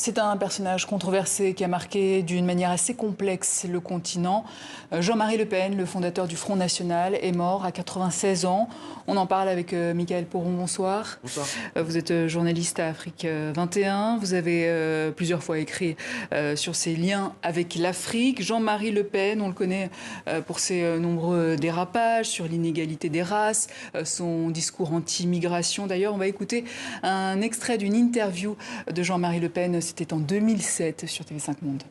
C'est un personnage controversé qui a marqué d'une manière assez complexe le continent. Jean-Marie Le Pen, le fondateur du Front National, est mort à 96 ans. On en parle avec Mickaël Poron. Bonsoir. Bonsoir. Vous êtes journaliste à Afrique 21. Vous avez plusieurs fois écrit sur ses liens avec l'Afrique. Jean-Marie Le Pen, on le connaît pour ses nombreux dérapages sur l'inégalité des races, son discours anti-immigration. D'ailleurs, on va écouter un extrait d'une interview de Jean-Marie Le Pen. C'était en 2007 sur TV5 Monde.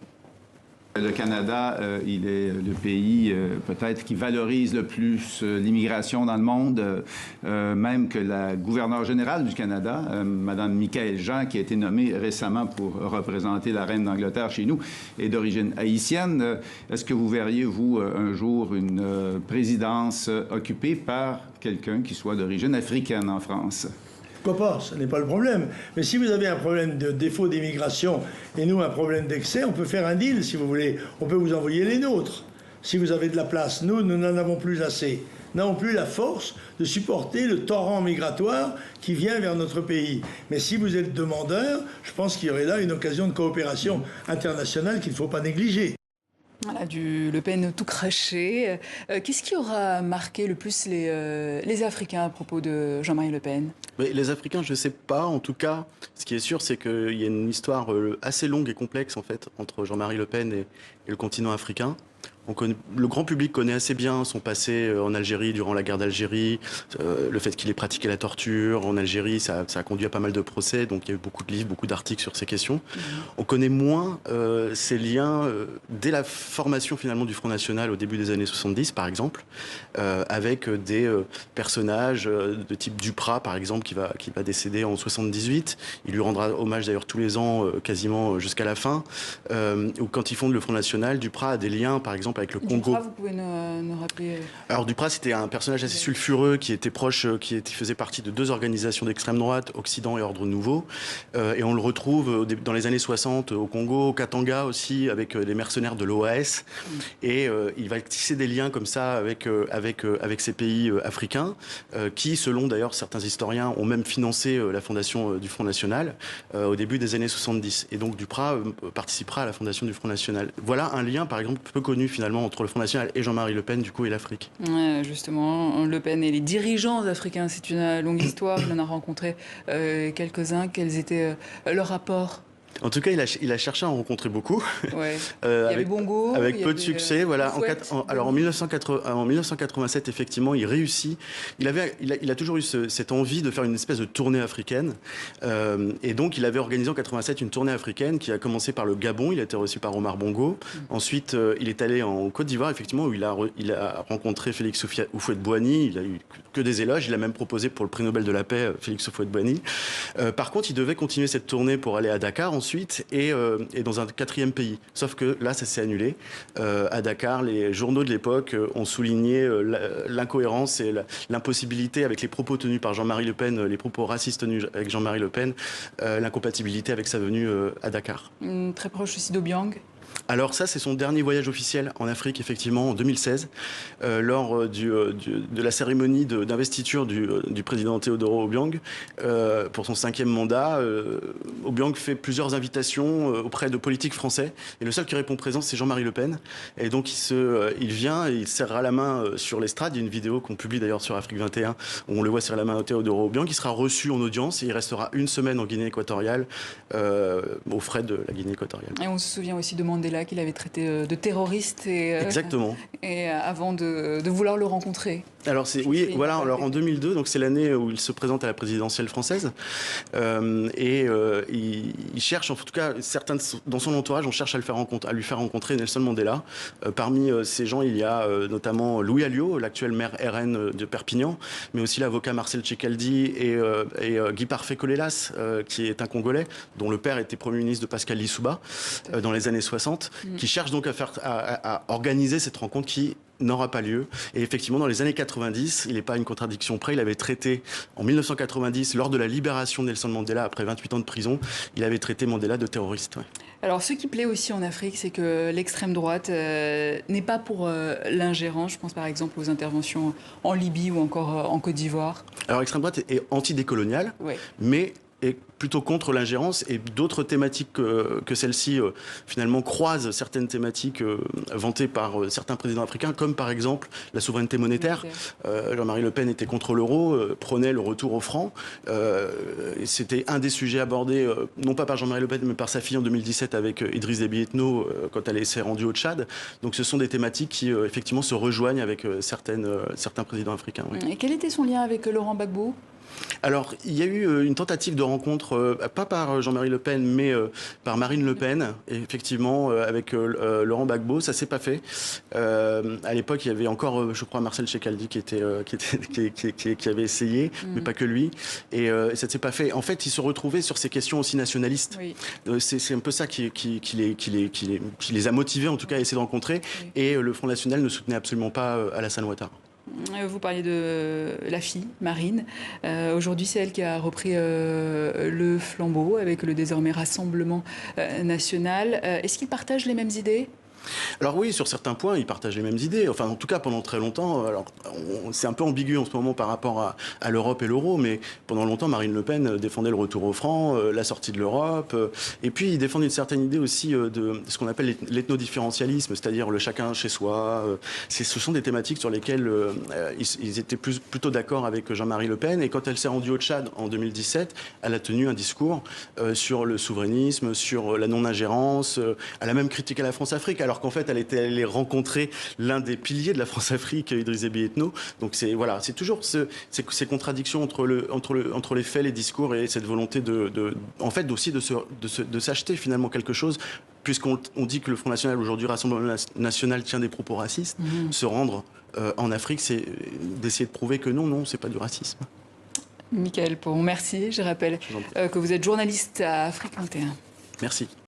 Le Canada, il est le pays peut-être qui valorise le plus l'immigration dans le monde, même que la gouverneure générale du Canada, Mme Michaëlle Jean, qui a été nommée récemment pour représenter la reine d'Angleterre chez nous, est d'origine haïtienne. Est-ce que vous verriez, vous, un jour, une présidence occupée par quelqu'un qui soit d'origine africaine en France? Pourquoi pas, ce n'est pas le problème. Mais si vous avez un problème de défaut d'immigration et nous un problème d'excès, on peut faire un deal si vous voulez. On peut vous envoyer les nôtres. Si vous avez de la place, nous n'en avons plus assez. Nous n'avons plus la force de supporter le torrent migratoire qui vient vers notre pays. Mais si vous êtes demandeur, je pense qu'il y aurait là une occasion de coopération internationale qu'il ne faut pas négliger. Voilà, du Le Pen tout craché. Qu'est-ce qui aura marqué le plus les Africains à propos de Jean-Marie Le Pen? Mais les Africains, je ne sais pas. En tout cas, ce qui est sûr, c'est qu'il y a une histoire assez longue et complexe, en fait, entre Jean-Marie Le Pen et le continent africain. Le grand public connaît assez bien son passé en Algérie, durant la guerre d'Algérie, le fait qu'il ait pratiqué la torture en Algérie, ça a conduit à pas mal de procès, donc il y a eu beaucoup de livres, beaucoup d'articles sur ces questions. On connaît moins ces liens dès la formation finalement du Front National au début des années 70, par exemple, avec des personnages de type Duprat, par exemple, qui va décéder en 78. Il lui rendra hommage d'ailleurs tous les ans, quasiment jusqu'à la fin. Ou quand il fonde le Front National, Duprat a des liens, par exemple, avec le Congo. Duprat, vous pouvez nous rappeler... Alors Duprat, c'était un personnage assez sulfureux qui était proche, qui faisait partie de deux organisations d'extrême droite, Occident et Ordre Nouveau. Et on le retrouve dans les années 60 au Congo, au Katanga aussi, avec les mercenaires de l'OAS. Et il va tisser des liens comme ça avec ces pays africains, qui, selon d'ailleurs certains historiens, ont même financé la fondation du Front National au début des années 70. Et donc Duprat participera à la fondation du Front National. Voilà un lien, par exemple, peu connu finalement entre le Front National et Jean-Marie Le Pen, du coup, et l'Afrique. Ouais, justement, Le Pen et les dirigeants africains, c'est une longue histoire. Il en a rencontré quelques-uns. Quels étaient leurs rapports? En tout cas, il a cherché à en rencontrer beaucoup. Ouais. Il y avait Bongo. Avec peu de succès. Voilà. Alors en 1987, effectivement, il réussit. Il a toujours eu cette envie de faire une espèce de tournée africaine. Et donc, il avait organisé en 87 une tournée africaine qui a commencé par le Gabon. Il a été reçu par Omar Bongo. Ensuite, il est allé en Côte d'Ivoire, effectivement, où il a rencontré Félix Houphouët-Boigny. Il a eu que des éloges. Il a même proposé pour le prix Nobel de la paix, Félix Houphouët-Boigny. Par contre, il devait continuer cette tournée pour aller à Dakar ensuite et dans un quatrième pays. Sauf que là, ça s'est annulé. À Dakar, les journaux de l'époque ont souligné l'incohérence et l'impossibilité avec les propos tenus par Jean-Marie Le Pen, les propos racistes tenus avec Jean-Marie Le Pen, l'incompatibilité avec sa venue à Dakar. Très proche aussi d'Obiang. Alors ça, c'est son dernier voyage officiel en Afrique, effectivement, en 2016, lors de la cérémonie d'investiture du président Teodoro Obiang. Pour son 5e mandat, Obiang fait plusieurs invitations auprès de politiques français. Et le seul qui répond présent, c'est Jean-Marie Le Pen. Et donc, il vient et il serrera la main sur l'estrade. Il y a une vidéo qu'on publie d'ailleurs sur Afrique 21, où on le voit serrer la main à Teodoro Obiang. Il sera reçu en audience et il restera une semaine en Guinée équatoriale, aux frais de la Guinée équatoriale. Et on se souvient aussi de Mandela, qu'il avait traité de terroriste Exactement. Et avant de vouloir le rencontrer. Alors oui, voilà. Alors en 2002, donc c'est l'année où il se présente à la présidentielle française, il cherche, en tout cas, certains dans son entourage, on cherche à lui faire rencontrer Nelson Mandela. Parmi ces gens, il y a notamment Louis Alliot, l'actuel maire RN de Perpignan, mais aussi l'avocat Marcel Tchekaldi et Guy Parfait-Colélas, qui est un Congolais, dont le père était Premier ministre de Pascal Lissouba dans les années 60, qui cherche donc à organiser cette rencontre qui n'aura pas lieu. Et effectivement, dans les années 90, il n'est pas une contradiction près, il avait traité, en 1990, lors de la libération de Nelson Mandela, après 28 ans de prison, il avait traité Mandela de terroriste. Ouais. Alors, ce qui plaît aussi en Afrique, c'est que l'extrême droite n'est pas pour l'ingérence. Je pense par exemple aux interventions en Libye ou encore en Côte d'Ivoire. Alors, l'extrême droite est anti-décoloniale, ouais, mais est plutôt contre l'ingérence, et d'autres thématiques que celle-ci, finalement, croisent certaines thématiques vantées par certains présidents africains, comme par exemple la souveraineté monétaire. Jean-Marie Le Pen était contre l'euro, prônait le retour au franc. C'était un des sujets abordés, non pas par Jean-Marie Le Pen, mais par sa fille en 2017 avec Idriss Déby Itno, quand elle s'est rendue au Tchad. Donc ce sont des thématiques qui, effectivement, se rejoignent avec certains présidents africains. Oui. Et quel était son lien avec Laurent Gbagbo ? Alors, il y a eu une tentative de rencontre, pas par Jean-Marie Le Pen, mais par Marine Le Pen, et effectivement, avec Laurent Gbagbo. Ça ne s'est pas fait. À l'époque, il y avait encore, je crois, Marcel Chekhaldi qui avait essayé, mais pas que lui. Et ça ne s'est pas fait. En fait, ils se retrouvaient sur ces questions aussi nationalistes. Oui. C'est un peu ça qui les a motivés, en tout cas, à essayer de rencontrer. Oui. Et le Front National ne soutenait absolument pas Alassane Ouattara. Vous parliez de la fille, Marine. Aujourd'hui, c'est elle qui a repris le flambeau avec le désormais Rassemblement national. Est-ce qu'ils partagent les mêmes idées ? Alors oui, sur certains points, ils partagent les mêmes idées. Enfin, en tout cas, pendant très longtemps. Alors, c'est un peu ambigu en ce moment par rapport à l'Europe et l'euro, mais pendant longtemps, Marine Le Pen défendait le retour au franc, la sortie de l'Europe. Et puis, ils défendent une certaine idée aussi de ce qu'on appelle l'ethnodifférentialisme, c'est-à-dire le chacun chez soi. Ce sont des thématiques sur lesquelles ils étaient plutôt d'accord avec Jean-Marie Le Pen. Et quand elle s'est rendue au Tchad en 2017, elle a tenu un discours sur le souverainisme, sur la non-ingérence. Elle a même critiqué la France-Afrique, alors qu'en fait, elle était allée rencontrer l'un des piliers de la France-Afrique, Idriss Déby Itno. Donc c'est toujours ces contradictions entre les faits, les discours et cette volonté en fait aussi de s'acheter finalement quelque chose, puisqu'on dit que le Front National aujourd'hui, Rassemblement National, tient des propos racistes. Se rendre en Afrique, c'est d'essayer de prouver que non, c'est pas du racisme. Michael Pau, merci. Je rappelle que vous êtes journaliste à Afrique 21. Merci.